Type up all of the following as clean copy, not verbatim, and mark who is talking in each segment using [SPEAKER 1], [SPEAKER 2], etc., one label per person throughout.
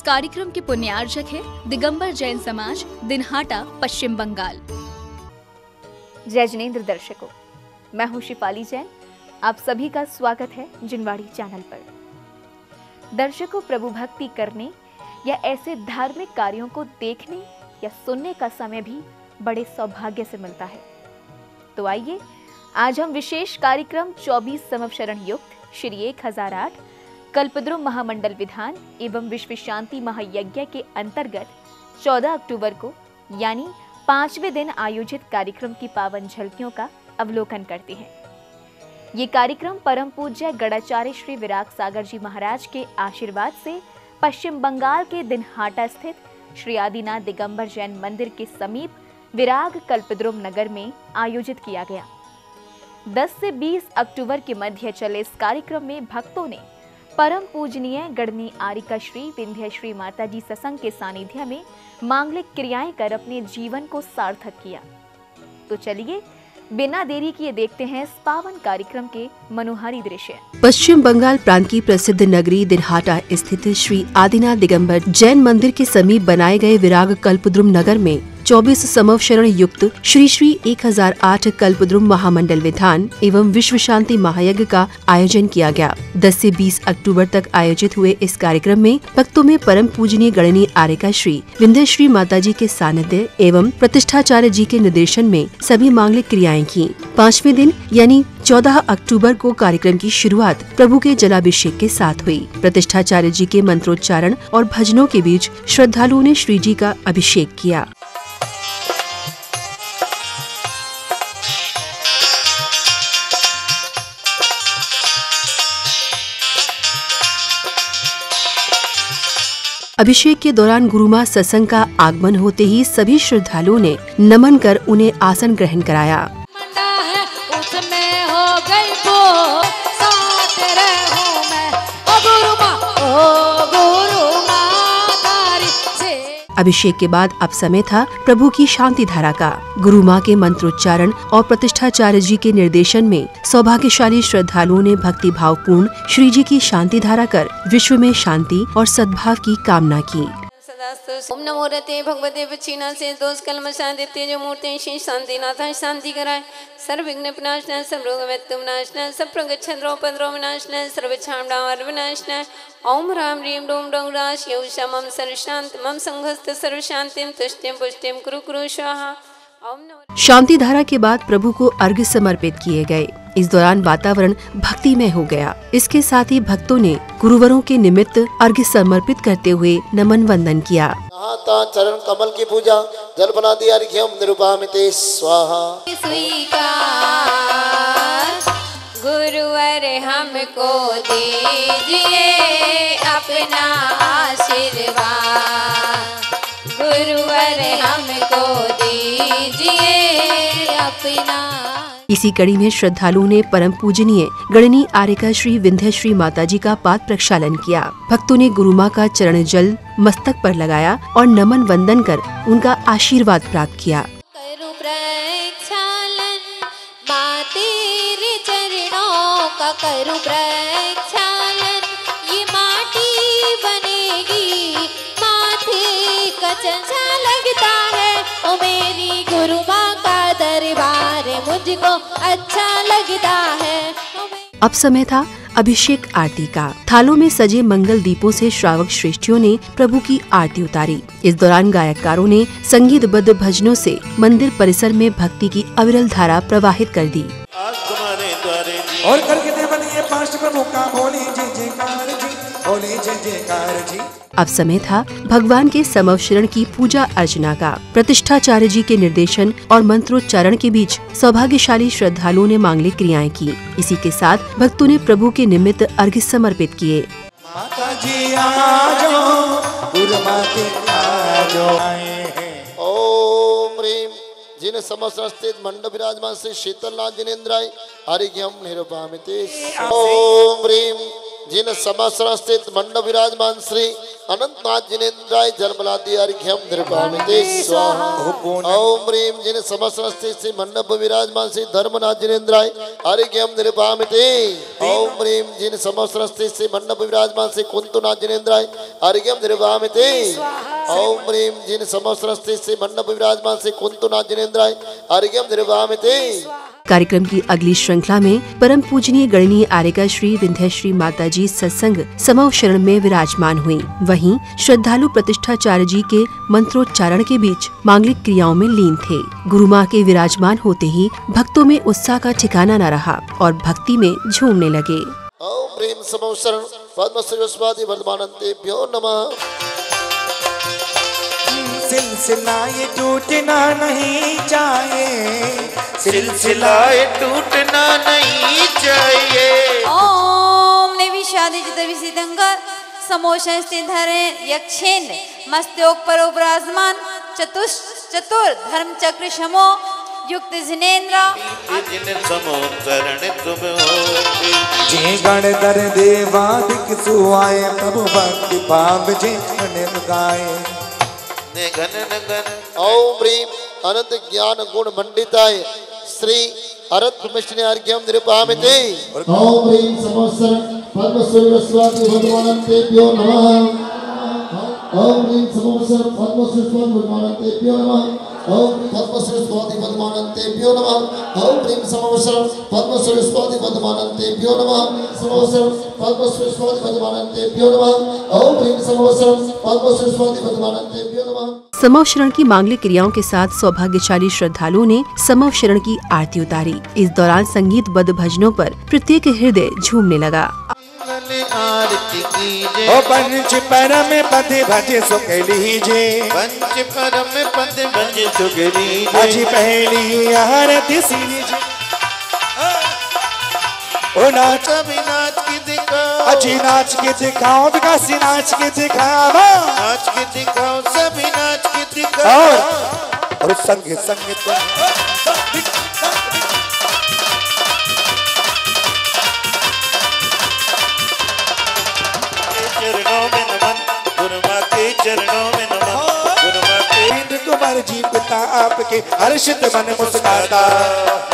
[SPEAKER 1] कार्यक्रम के पुण्यार्जक है दिगंबर जैन समाज, दिनहाटा, पश्चिम बंगाल।
[SPEAKER 2] जय जिनेंद्र दर्शकों, मैं हूं शिफाली जैन। आप सभी का स्वागत है जिनवाड़ी चैनल पर। दर्शकों, प्रभु भक्ति करने या ऐसे धार्मिक कार्यों को देखने या सुनने का समय भी बड़े सौभाग्य से मिलता है। तो आइए आज हम विशेष कार्यक्रम 24 संवत्सरण युक्त श्री 1008 कल्पद्रुम महामंडल विधान एवं विश्व शांति महायज्ञ के अंतर्गत 14 अक्टूबर को यानी 5वें दिन आयोजित कार्यक्रम की पावन झलकियों का अवलोकन करते हैं। ये कार्यक्रम परम पूज्य गणाचार्य श्री विराग सागर जी महाराज के आशीर्वाद से पश्चिम बंगाल के दिनहाटा स्थित श्री आदिनाथ दिगंबर जैन मंदिर के समीप विराग कल्पद्रुम नगर में आयोजित किया गया। 10 से 20 अक्टूबर के मध्य चले इस कार्यक्रम में भक्तों ने परम पूजनीय गणनी आरिका श्री विंध्य श्री माता जी सत्संग के सानिध्य में मांगलिक क्रियाएं कर अपने जीवन को सार्थक किया। तो चलिए बिना देरी किए देखते हैं इस पावन कार्यक्रम के मनोहारी दृश्य।
[SPEAKER 3] पश्चिम बंगाल प्रांत की प्रसिद्ध नगरी दिनहाटा स्थित श्री आदिनाथ दिगंबर जैन मंदिर के समीप बनाए गए विराग कल्पद्रुम नगर में 24 संवत्सरण युक्त श्री 1008 कल्पद्रुम महामंडल विधान एवं विश्व शांति महायज्ञ का आयोजन किया गया। 10 से 20 अक्टूबर तक आयोजित हुए इस कार्यक्रम में भक्तों में परम पूजनीय गणनी आरिका श्री विंध्य श्री माता जी के सानिध्य एवं प्रतिष्ठाचार्य जी के निर्देशन में सभी मांगलिक क्रियाएं की। 5वें दिन यानी 14 अक्टूबर को कार्यक्रम की शुरुआत प्रभु के जलाभिषेक के साथ हुई। प्रतिष्ठाचार्य जी के मंत्रोच्चारण और भजनों के बीच श्रद्धालुओं ने श्री जी का अभिषेक किया। अभिषेक के दौरान गुरुमा सत्संग का आगमन होते ही सभी श्रद्धालुओं ने नमन कर उन्हें आसन ग्रहण कराया। अभिषेक के बाद अब समय था प्रभु की शांति धारा का। गुरु माँ के मंत्रोच्चारण और प्रतिष्ठाचार्य जी के निर्देशन में सौभाग्यशाली श्रद्धालुओं ने भक्ति भावपूर्ण श्री जी की शांति धारा कर विश्व में शांति और सद्भाव की कामना की।
[SPEAKER 4] ओम नमो रते भगवते पचीना से दोष कलम शांति तेज मूर्ति श्री शांति नाथा शांति कराए सर्व विघ्न विनाशनाय सब रोग मृत्यु विनाशनाय सब प्रगच्छन्द्रोपद्रव विनाशनाय सर्व छामडावर विनाशनाय ओम राम रीम रोम डोम राश यौ शमम सर्व शांति मम संघस्त सर्व शांतिम तुष्टिम पुष्टिम कुरु कुरु स्वाहा।
[SPEAKER 3] शांति धारा के बाद प्रभु को अर्घ्य समर्पित किए गए। इस दौरान वातावरण भक्तिमय हो गया। इसके साथ ही भक्तों ने गुरुवरों के निमित्त अर्घ्य समर्पित करते हुए नमन वंदन किया।
[SPEAKER 5] चरण कमल की पूजा जल बना दिया अर्घ्यम निरुपामिते स्वाहा।
[SPEAKER 4] गुरुवर हमको दीजिए अपना आशीर्वाद, गुरुवर हमको दीजिए अपना।
[SPEAKER 3] इसी कड़ी में श्रद्धालुओं ने परम पूजनीय गणनी आरिका श्री विंध्य श्री माता जी का पाद प्रक्षालन किया। भक्तों ने गुरु माँ का चरण जल मस्तक पर लगाया और नमन वंदन कर उनका आशीर्वाद प्राप्त किया।
[SPEAKER 4] करूं प्रक्षालन माँ तेरे चरणों का, करूं प्रक्षालन ये माटी बनेगी माथे का चंचा लगता है। ओ मेरी गुरु माँ का दरबार मुझको अच्छा लगता है।
[SPEAKER 3] अब समय था अभिषेक आरती का। थालों में सजे मंगल दीपों से श्रावक श्रेष्ठियों ने प्रभु की आरती उतारी। इस दौरान गायककारों ने संगीतबद्ध भजनों से मंदिर परिसर में भक्ति की अविरल धारा प्रवाहित कर दी।
[SPEAKER 6] और करके दे बनिए पांच प्रभु का बोली जय जयकार जी, बोली जय जयकार जी।
[SPEAKER 3] अब समय था भगवान के समवशरण की पूजा अर्चना का। प्रतिष्ठाचार्य जी के निर्देशन और मंत्रोच्चारण के बीच सौभाग्यशाली श्रद्धालुओं ने मांगलिक क्रियाएं की। इसी के साथ भक्तों ने प्रभु के निमित्त अर्घ्य समर्पित किए।
[SPEAKER 6] माता जी आजो, गुरुमाते आजो आए हैं।
[SPEAKER 5] ओम ह्रीम जिन समस्त स्थित मंडप विराजमान से शीतलनाथ जिनेन्द्राय अर्घ्यम निरुपामिते। ओम ह्रीम जिन समाश्रम स्थित मंडप विराजमान श्री अनंतनाथ जिनेन्द्राय जलबलादि अर्घ्यम निर्वामिते स्वाहा। ओम ह्रीम जिन समाश्रम स्थित श्री मंडप विराजमान श्री धर्मनाथ जिनेन्द्राय अर्घ्यम निर्वामिते। ओम ह्रीम जिन समाश्रम स्थित श्री मंडप विराजमान श्री कुंतुनाथ जिनेन्द्राय अर्घ्यम निर्वामिते। ओम ह्रीम जिन समाश्रम स्थित श्री मंडप विराजमान श्री कुंतुनाथ जिनेन्द्राय अर्घ्यम निर्वामिते।
[SPEAKER 3] कार्यक्रम की अगली श्रृंखला में परम पूजनीय गणनीय आर्यिका श्री विंध्यश्री माताजी सत्संग समव शरण में विराजमान हुई। वहीं श्रद्धालु प्रतिष्ठाचार्य जी के मंत्रोच्चारण के बीच मांगलिक क्रियाओं में लीन थे। गुरु माँ के विराजमान होते ही भक्तों में उत्साह का ठिकाना न रहा और भक्ति में झूमने लगे।
[SPEAKER 5] ओम प्रेम समव शरण पद्मश्री वर्धमानन्तेभ्यो नमः।
[SPEAKER 6] सिलसिला ये टूटना नहीं चाहिए,
[SPEAKER 7] सिलसिला ये टूटना नहीं चाहिए।
[SPEAKER 4] ओम निविषादिजित विसिदंगर समोशन स्थिधरे यक्षेन मस्तोक पर उपराजमान चतुर धर्म चक्र शमो युक्त जिनेन्द्र
[SPEAKER 7] जिन समो चरण तुम होती।
[SPEAKER 6] जे गण दर देवादिक सुआए प्रभु भक्ति भाव जे मन गाए।
[SPEAKER 7] घन नगन
[SPEAKER 5] ओम ह्रीम अनंत ज्ञान गुण मंडिताय श्री अरत ब्रह्मश्री अर्घ्यम निरुपामिते। ओम ह्रीम समोत्सर पद्मश्री वस्वाति वर्धमानन्तेभ्यो नमः। ओम ह्रीम समोत्सर पद्मश्री वर्धमानन्तेभ्यो नमः। ओम पद्मश्री स्वाति वर्धमानन्तेभ्यो नमः। ओम ह्रीम समोत्सर पद्मश्री स्वाति वर्धमानन्तेभ्यो नमः। समोत्सर पद्मश्री स्वाति वर्धमानन्तेभ्यो नमः। ओम ह्रीम समोत्सर पद्मश्री स्वाति वर्धमानन्तेभ्यो नमः।
[SPEAKER 3] समव शरण की मांगलिक क्रियाओं के साथ सौभाग्यशाली श्रद्धालुओं ने समव शरण की आरती उतारी। इस दौरान संगीतबद्ध भजनों पर प्रत्येक हृदय झूमने लगा।
[SPEAKER 7] आरती कीजे
[SPEAKER 6] ओ पंच परम पद भज सुख लीजे।
[SPEAKER 7] पंच परम पद भज सुख लीजे।
[SPEAKER 6] अजी पहली आरती सीजे। ओ नाच
[SPEAKER 7] कभी नाच के दिखाओ,
[SPEAKER 6] अजी नाच के दिखाओ, विकासी नाच के दिखाओ,
[SPEAKER 7] नाच के दिखाओ, सभी नाच के दिखाओ।
[SPEAKER 6] और संग संग
[SPEAKER 7] चरणों में नमन, गुरु माँ के चरणों में नमन, गुरु माँ के
[SPEAKER 6] तुम्हारे जी पिता आपके हर्षित मन मुस्कुराता,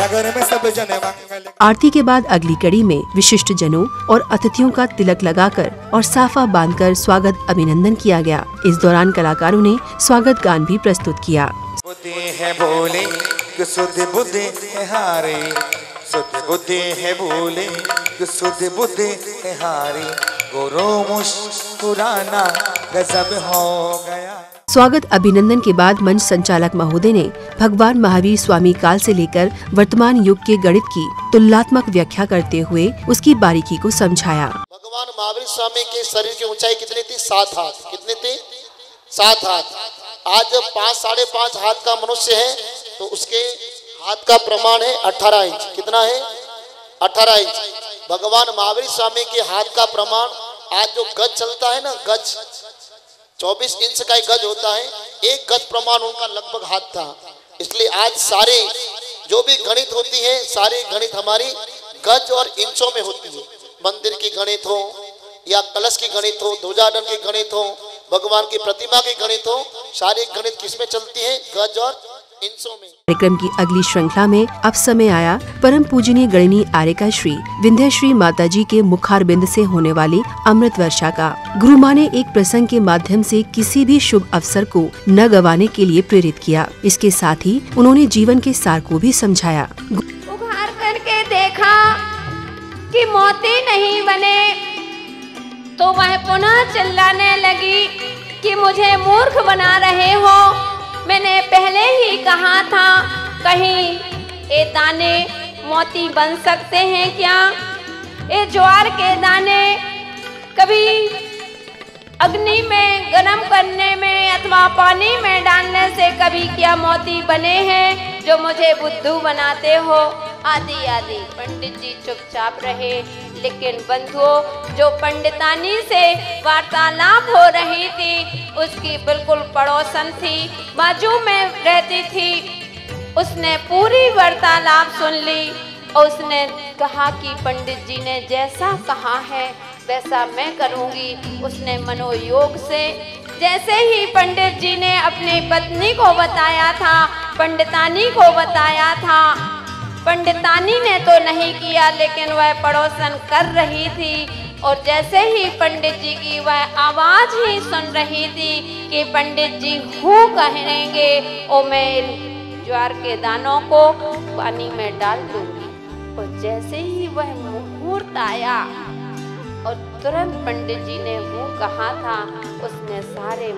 [SPEAKER 6] नगर में सब जन मंगल।
[SPEAKER 3] आरती के बाद अगली कड़ी में विशिष्ट जनों और अतिथियों का तिलक लगाकर और साफा बांधकर स्वागत अभिनंदन किया गया। इस दौरान कलाकारों ने स्वागत गान भी प्रस्तुत किया।
[SPEAKER 6] बुद्धि है बोले कि सुध बुद्धि है हारे, सुध बुद्धि है बोले कि सुध बुद्धि है हारे, गुरु मुस्कुराना गजब हो गया।
[SPEAKER 3] स्वागत अभिनंदन के बाद मंच संचालक महोदय ने भगवान महावीर स्वामी काल से लेकर वर्तमान युग के गणित की तुलनात्मक व्याख्या करते हुए उसकी बारीकी को समझाया।
[SPEAKER 5] भगवान महावीर स्वामी के शरीर की ऊंचाई कितनी थी? 7 हाथ। कितनी थी? 7 हाथ। आज जब 5 साढ़े 5 हाथ का मनुष्य है तो उसके हाथ का प्रमाण है 18 इंच। कितना है? 18 इंच। भगवान महावीर स्वामी के हाथ का प्रमाण, आज जो गज चलता है ना, गज 24 इंच का एक गज होता है, एक गज प्रमाण उनका लगभग हाथ था। इसलिए आज सारे जो भी गणित होती है, सारी गणित हमारी गज और इंचों में होती है। मंदिर की गणित हो या कलश की गणित हो, ध्वजारोहण की गणित हो, भगवान की प्रतिमा की गणित हो, सारी गणित किसमें चलती है? गज और इंचों में।
[SPEAKER 3] कार्यक्रम की अगली श्रृंखला में अब समय आया परम पूजनीय गणनीय आर्यिका श्री विंध्यश्री माताजी के मुखारबिंद से होने वाली अमृत वर्षा का। गुरु माँ ने एक प्रसंग के माध्यम से किसी भी शुभ अवसर को न गंवाने के लिए प्रेरित किया। इसके साथ ही उन्होंने जीवन के सार को भी समझाया।
[SPEAKER 2] उघार करके देखा कि मोती नहीं बने तो वह पुनः चिल्लाने लगी कि मुझे मूर्ख बना रहे हो। मैंने पहले ही कहा था, कहीं ये दाने मोती बन सकते हैं क्या? ये ज्वार के दाने कभी अग्नि में गर्म करने में अथवा पानी में डालने से कभी क्या मोती बने हैं जो मुझे बुद्धू बनाते हो? आदि आदि। पंडित जी चुपचाप रहे, लेकिन बंधुओं, जो पंडितानी से वार्तालाप हो रही थी उसकी बिल्कुल पड़ोसन थी, बाजू में रहती थी, उसने पूरी वार्तालाप सुन ली।
[SPEAKER 4] और उसने कहा कि पंडित जी ने जैसा कहा है वैसा मैं करूंगी। उसने मनोयोग से जैसे ही पंडित जी ने अपनी पत्नी को बताया था, पंडितानी को बताया था, पंडितानी ने तो नहीं किया लेकिन वह पड़ोसन कर रही थी। और जैसे ही पंडित जी की वह आवाज ही सुन रही थी कि पंडित जी हूँ कहेंगे और मैं ज्वार के दानों को पानी में डाल दूंगी। और जैसे ही वह मुहूर्त आया और तुरंत पंडित जी ने हूँ कहा था, उसने सारे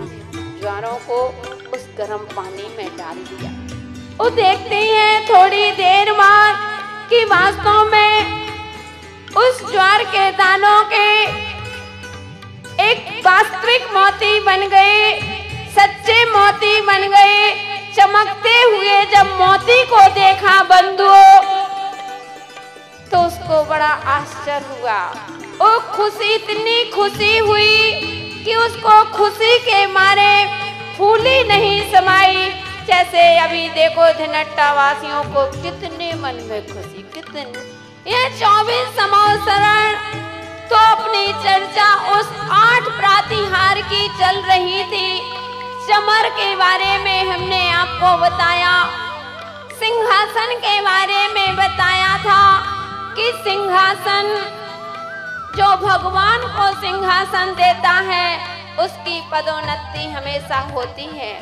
[SPEAKER 4] ज्वारों को उस गर्म पानी में डाल दिया। वो देखते हैं थोड़ी देर बाद कि वास्तव में उस ज्वार के दानों के एक वास्तविक मोती बन गए, सच्चे मोती बन गए। चमकते हुए जब मोती को देखा बंधुओं तो उसको बड़ा आश्चर्य हुआ। वो खुशी, इतनी खुशी हुई कि उसको खुशी के मारे फूली नहीं समाई। जैसे अभी देखो धनट्टा वासियों को कितने मन में खुशी, कितने ये 24 संवत्सरण तो अपनी चर्चा उस 8 प्रातिहार की चल रही थी। चमर के बारे में हमने आपको बताया, सिंहासन के बारे में बताया था कि सिंहासन जो भगवान को सिंहासन देता है उसकी पदोन्नति हमेशा होती है,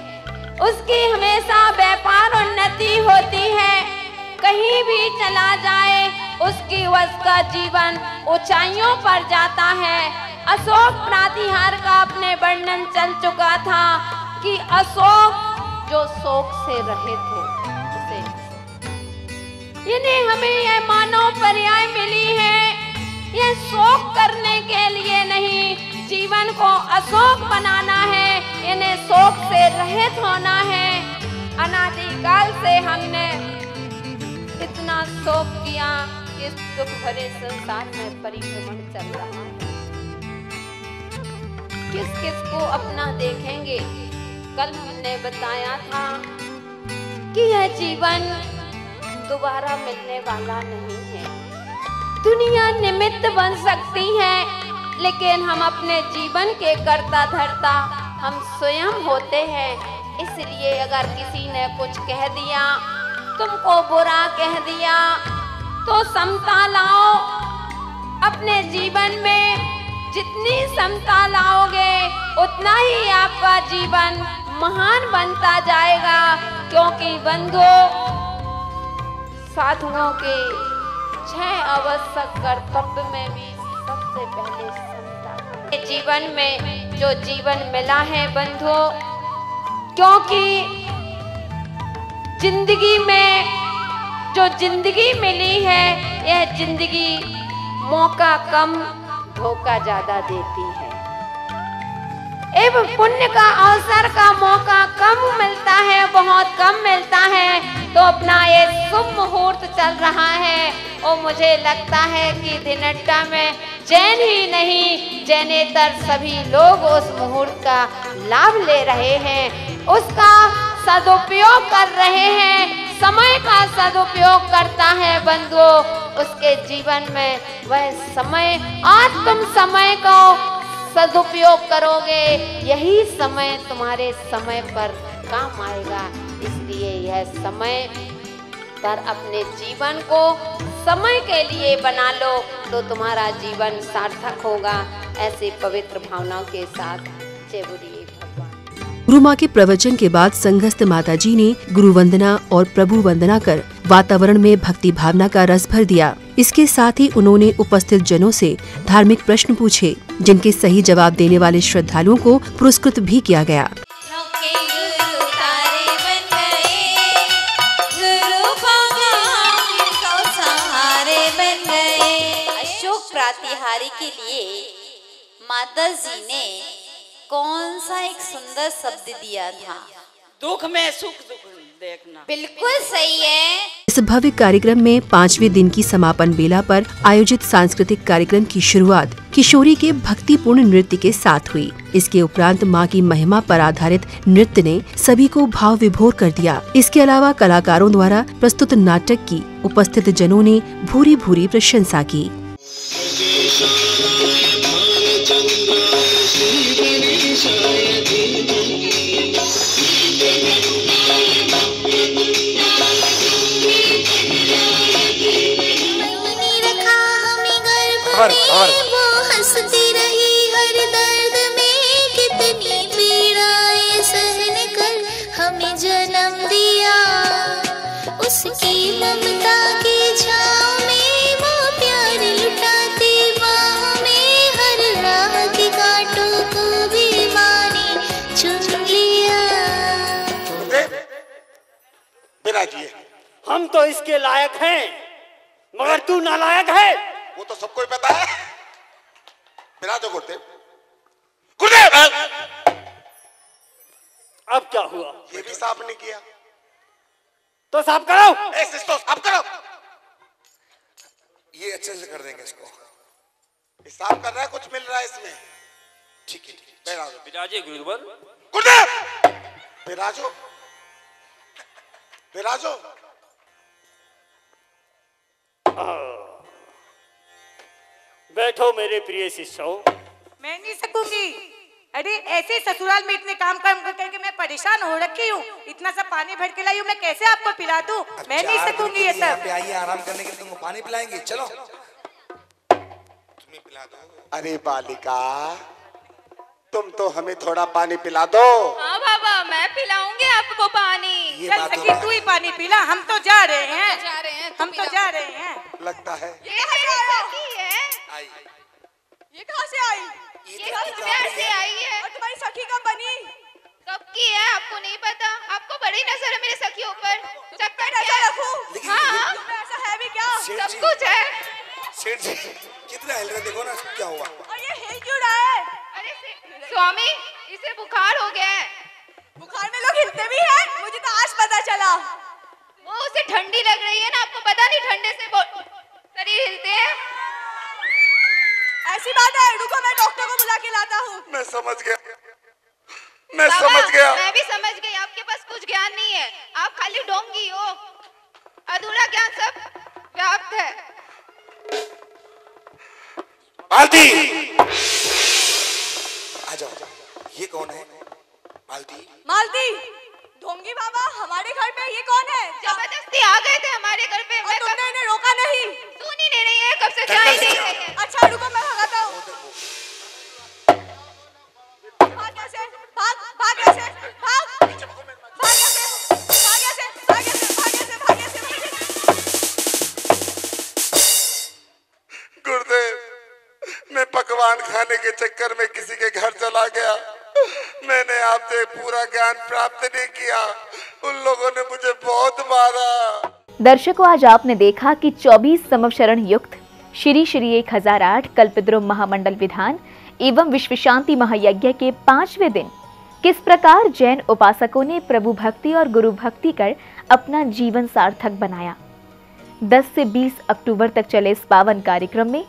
[SPEAKER 4] उसकी हमेशा व्यापार उन्नति होती है। कहीं भी चला जाए उसकी वश का जीवन ऊंचाइयों पर जाता है। अशोक प्रातिहार का अपने वर्णन चल चुका था कि अशोक जो शोक से रहित हो उसे, इन्हें हमें यह मानव पर्याय मिली है। यह शोक करने के लिए नहीं, जीवन को अशोक बनाना है, इन्हें शोक से रहित होना है। अनादिकाल से हमने इतना शोक किया, इस दुख भरे संसार में परिभ्रमण चल रहा है। किस किस को अपना देखेंगे। कल हमने बताया था कि यह जीवन दोबारा मिलने वाला नहीं है। दुनिया निमित्त बन सकती है लेकिन हम अपने जीवन के कर्ता धर्ता हम स्वयं होते हैं। इसलिए अगर किसी ने कुछ कह दिया, तुमको बुरा कह दिया, तो समता लाओ अपने जीवन में। जितनी समता लाओगे उतना ही आपका जीवन महान बनता जाएगा। क्योंकि बंधुओं, साधुओं के 6 आवश्यक कर्तव्य में भी सबसे पहले समता। जीवन में जो जीवन मिला है बंधुओं, क्योंकि जिंदगी में जो जिंदगी मिली है यह जिंदगी मौका कम धोखा ज्यादा देती है। एवं पुण्य का अवसर का मौका कम मिलता है, बहुत कम मिलता है। तो अपना ये शुभ मुहूर्त चल रहा है और मुझे लगता है कि दिनट्टा में जैन ही नहीं, जैनेतर सभी लोग उस मुहूर्त का लाभ ले रहे हैं, उसका सदुपयोग कर रहे हैं। समय का सदुपयोग करता है बंधुओं, उसके जीवन में वह समय, आज तुम समय को सदुपयोग करोगे, यही समय तुम्हारे समय पर काम आएगा। इसलिए यह समय पर अपने जीवन को समय के लिए बना लो तो तुम्हारा जीवन सार्थक होगा। ऐसे पवित्र भावनाओं के साथ जय बोलिए भगवान।
[SPEAKER 3] गुरु माँ के प्रवचन के बाद संघस्थ माता जी ने गुरु वंदना और प्रभु वंदना कर वातावरण में भक्ति भावना का रस भर दिया। इसके साथ ही उन्होंने उपस्थित जनों से धार्मिक प्रश्न पूछे, जिनके सही जवाब देने वाले श्रद्धालुओं को पुरस्कृत भी किया गया।
[SPEAKER 8] अशोक प्रातिहारी के लिए माता जी ने कौन सा एक सुंदर शब्द दिया था?
[SPEAKER 9] दुख में सुख दुख देखना।
[SPEAKER 8] बिल्कुल सही है।
[SPEAKER 3] इस भव्य कार्यक्रम में 5वें दिन की समापन बेला पर आयोजित सांस्कृतिक कार्यक्रम की शुरुआत किशोरी के भक्तिपूर्ण नृत्य के साथ हुई। इसके उपरांत मां की महिमा पर आधारित नृत्य ने सभी को भाव विभोर कर दिया। इसके अलावा कलाकारों द्वारा प्रस्तुत नाटक की उपस्थित जनों ने भूरी भूरी प्रशंसा की।
[SPEAKER 9] वो हंसती रही हर दर्द में, कितनी पीड़ाएं सहन कर हमें जन्म दिया। उसकी ममता की छाँव में वो प्यार लुटाती बाहों में, हर राह के कांटों को भी माँ ने चुन लिया।
[SPEAKER 10] बिराजिए, हम तो इसके लायक हैं, मगर तू नालायक है।
[SPEAKER 5] वो तो सबको ही पता है। बिराजो गुरुदेव। गुरुदेव
[SPEAKER 10] अब क्या हुआ?
[SPEAKER 5] ये भी साफ नहीं किया
[SPEAKER 10] तो साफ करो।
[SPEAKER 5] तो साफ करो।
[SPEAKER 6] ये अच्छे से कर देंगे इसको।
[SPEAKER 5] ये साफ कर रहा है, कुछ मिल रहा है इसमें। ठीक है, बिराजो।
[SPEAKER 10] बिराजे गुरुवर।
[SPEAKER 5] गुरुदेव बिराजो, बिराजो।
[SPEAKER 10] बैठो मेरे प्रिय शिष्यों।
[SPEAKER 11] मैं नहीं सकूंगी। अरे ऐसे ससुराल में इतने काम करके मैं परेशान हो रखी हूँ। इतना सा पानी भर के लाई हूँ, मैं कैसे आपको पिला दूँ? मैं नहीं सकूंगी ये सब।
[SPEAKER 6] आइए आराम करने के लिए तुमको पानी पिलाएंगे, चलो। तुम्हें पिला दो।
[SPEAKER 5] अरे बालिका, तुम तो हमें थोड़ा पानी पिला दो।
[SPEAKER 12] हाँ बाबा, मैं पिलाऊंगी आपको पानी।
[SPEAKER 11] चल सखी तू ही पानी पिला, हम तो जा रहे हैं। हम तो जा रहे हैं।
[SPEAKER 5] लगता है
[SPEAKER 12] ये सखी है।
[SPEAKER 11] ये कहाँ से आई?
[SPEAKER 12] ये हरिद्वार से आई है।
[SPEAKER 11] और तुम्हारी सखी कब बनी?
[SPEAKER 12] कब की है आपको नहीं पता? आपको बड़ी नजर है मेरे सखियों पर। चक्कर
[SPEAKER 11] नजर रखूं?
[SPEAKER 12] हाँ,
[SPEAKER 11] ऐसा है भी क्या?
[SPEAKER 12] सब कुछ है।
[SPEAKER 6] सेठ जी कितना हिल रहा है, देखो ना क्या हुआ।
[SPEAKER 11] और ये हिल क्यों रहा है?
[SPEAKER 12] अरे स्वामी, इसे बुखार हो गया है।
[SPEAKER 11] बुखार में लोग हिलते भी हैं? मुझे तो आज पता चला।
[SPEAKER 12] वो उसे ठंडी लग रही है ना, आपको पता नहीं ठंडे से शरीर हिलते हैं।
[SPEAKER 11] ऐसी बात है, रुको मैं डॉक्टर को बुला के लाता हूँ।
[SPEAKER 5] मैं समझ गया, मैं समझ गया।
[SPEAKER 12] मैं भी समझ गई, आपके पास कुछ ज्ञान नहीं है। आप खाली डोंगी हो, अधूरा ज्ञान सब व्याप्त है।
[SPEAKER 6] मालती, आ जाओ। ये कौन है? मालती।
[SPEAKER 11] मालती, ढोंगी बाबा हमारे घर पे ये कौन है?
[SPEAKER 12] जबरदस्ती आ गए थे हमारे घर पे।
[SPEAKER 11] और तुमने इन्हें रोका नहीं?
[SPEAKER 12] सुन ही नहीं रही है, कब से जा ही नहीं रही है।
[SPEAKER 11] अच्छा रुको, मैं भगाता हूँ। भाग ऐसे, भाग, भाग ऐसे, भाग, भाग ऐसे, भाग ऐसे, भाग ऐसे, भाग ऐसे, भाग ऐसे, भाग ऐसे।
[SPEAKER 5] गुरुदेव, मैं पकवान खाने के चक्कर में किसी के घर चला गया। मैंने आपसे पूरा ज्ञान प्राप्त नहीं किया। उन लोगों ने मुझे बहुत मारा।
[SPEAKER 2] दर्शकों, आज आपने देखा कि 24 संवत्सरण युक्त श्री श्री 1008 कल्पद्रुम महामंडल विधान एवं विश्व शांति महायज्ञ के 5वें दिन किस प्रकार जैन उपासकों ने प्रभु भक्ति और गुरु भक्ति कर अपना जीवन सार्थक बनाया। 10 से 20 अक्टूबर तक चले इस पावन कार्यक्रम में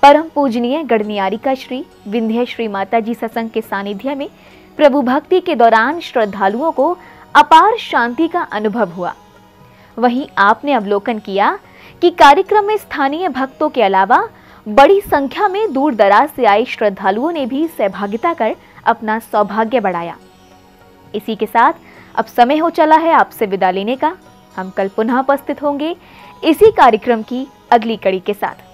[SPEAKER 2] परम पूजनीय गढ़नियारिका श्री विंध्य श्री माता जी सत्संग के सानिध्य में प्रभु भक्ति के दौरान श्रद्धालुओं को अपार शांति का अनुभव हुआ। वहीं आपने अवलोकन किया कि कार्यक्रम में स्थानीय भक्तों के अलावा बड़ी संख्या में दूर दराज से आए श्रद्धालुओं ने भी सहभागिता कर अपना सौभाग्य बढ़ाया। इसी के साथ अब समय हो चला है आपसे विदा लेने का। हम कल पुनः उपस्थित होंगे इसी कार्यक्रम की अगली कड़ी के साथ।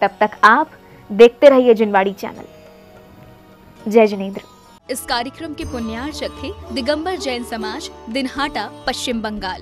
[SPEAKER 2] तब तक आप देखते रहिए जिनवाड़ी चैनल। जय जिनेंद्र।
[SPEAKER 1] इस कार्यक्रम के पुण्यार्चक थे दिगंबर जैन समाज, दिनहाटा, पश्चिम बंगाल।